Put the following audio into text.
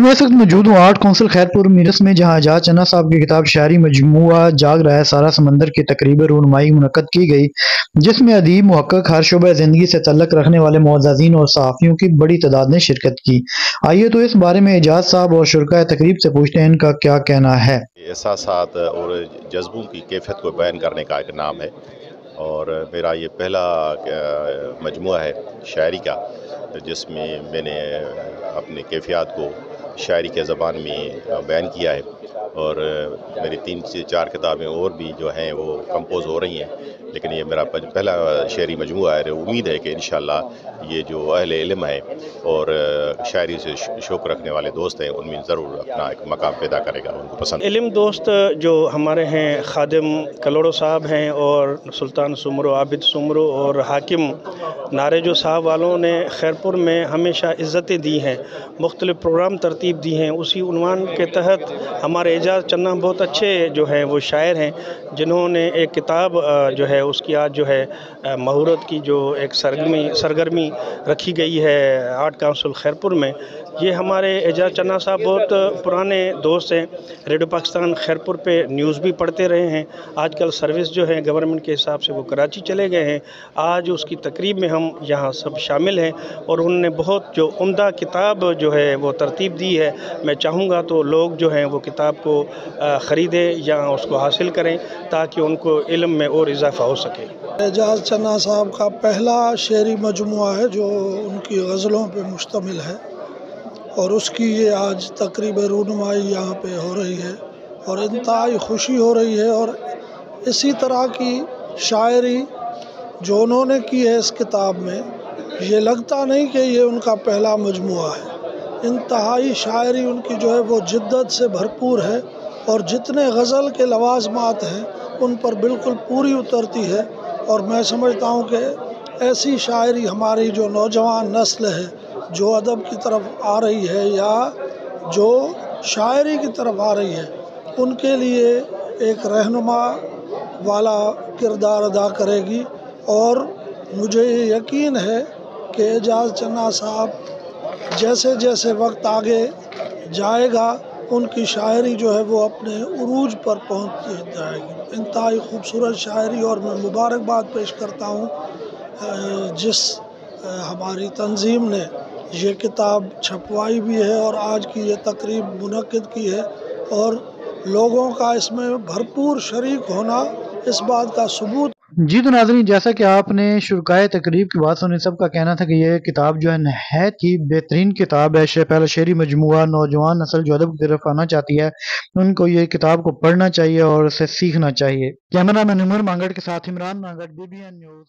جی میں اس وقت موجود ہوں آرٹ کونسل خیرپور میرس میں، جہاں اعجاز چنا صاحب کی کتاب شاعری مجموعہ جاگ رہا ہے سارا سمندر کی تقریب رونمائی منعقد کی گئی، جس میں ادیب، محقق، ہر شعبہ زندگی سے تعلق رکھنے والے معززین اور صحافیوں کی بڑی تعداد نے شرکت کی۔ آئیے تو اس بارے میں اعجاز صاحب اور شرکائے تقریب سے پوچھتے ہیں ان کا کیا کہنا ہے۔ احساسات اور جذبوں کی کیفیت کو بیان کرنے کا ایک نام ہے، اور میرا یہ پہلا مجموعہ ہے شاعری کا، جس میں میں نے اپنے کیفیات کو شاعری کے زبان میں بیان کیا ہے، اور میری 3 سے 4 کتابیں اور بھی جو ہیں وہ کمپوز ہو رہی ہیں، لیکن یہ میرا پہلا شعری مجموعہ ہے۔ امید ہے کہ انشاءاللہ یہ جو اہل علم ہے اور شاعری سے شوق رکھنے والے دوست ہیں ان میں ضرور اپنا ایک مقام پیدا کرے گا، ان کو پسند۔ علم دوست جو ہمارے ہیں خادم کلوڑو صاحب ہیں، اور سلطان سمرو، عابد سمرو اور حاکم نارجو صاحب والوں نے خیرپور میں ہمیشہ عزتیں دی ہیں، مختلف پروگرام ترتیب دی ہیں۔ اسی عنوان کے تحت ہمارے اعجاز چنا بہت اچھے جو ہیں وہ شاعر ہیں، جنہوں نے ایک کتاب جو ہے اس کی آج جو ہے مہورت کی جو ایک سرگرمی رکھی گئی ہے آرٹ کونسل خیرپور میں۔ یہ ہمارے اعجاز چنا صاحب بہت پرانے دوست ہیں، ریڈیو پاکستان خیرپور پہ نیوز بھی پڑھتے رہے ہیں۔ آج کل سروس جو ہے گورنمنٹ کے حساب سے وہ کراچی چلے گئے ہیں۔ آج اس کی تقریب میں ہم یہاں سب شامل ہیں، اور انہوں نے بہت جو عمدہ کتاب جو ہے وہ ترتیب دی ہے۔ میں چاہوں گا تو لوگ جو ہیں وہ کتاب کو خریدیں یا اس کو حاصل کریں تاکہ ان کو علم میں اور اضافہ ہو سکے۔ اعجاز چنا صاحب کا پہلا شعری مجموعہ ہے جو ان کی غزلوں پہ مشتمل ہے، اور اس کی یہ آج تقریب رونمائی یہاں پہ ہو رہی ہے، اور انتہائی خوشی ہو رہی ہے۔ اور اسی طرح کی شاعری جو انہوں نے کی ہے اس کتاب میں، یہ لگتا نہیں کہ یہ ان کا پہلا مجموعہ ہے۔ انتہائی شاعری ان کی جو ہے وہ جدت سے بھرپور ہے، اور جتنے غزل کے لوازمات ہیں ان پر بالکل پوری اترتی ہے۔ اور میں سمجھتا ہوں کہ ایسی شاعری ہماری جو نوجوان نسل ہے جو ادب کی طرف آ رہی ہے یا جو شاعری کی طرف آ رہی ہے، ان کے لیے ایک رہنما والا کردار ادا کرے گی۔ اور مجھے یہ یقین ہے کہ اعجاز چنا صاحب جیسے جیسے وقت آگے جائے گا ان کی شاعری جو ہے وہ اپنے عروج پر پہنچ جائے گی۔ انتہائی خوبصورت شاعری، اور میں مبارکباد پیش کرتا ہوں جس ہماری تنظیم نے یہ کتاب چھپوائی بھی ہے اور آج کی یہ تقریب منعقد کی ہے، اور لوگوں کا اس میں بھرپور شریک ہونا اس بات کا ثبوت۔ جی تو ناظرین، جیسا کہ آپ نے شرکائے تقریب کی بات سنی، سب کا کہنا تھا کہ یہ کتاب جو ہے نہایت ہی بہترین کتاب ہے۔ پہلا شعری مجموعہ، نوجوان نسل جو ادب کی طرف آنا چاہتی ہے ان کو یہ کتاب کو پڑھنا چاہیے اور اسے سیکھنا چاہیے۔ کیمرہ مین عمر مانگڑ کے ساتھ عمران مانگڑ، BBN نیوز۔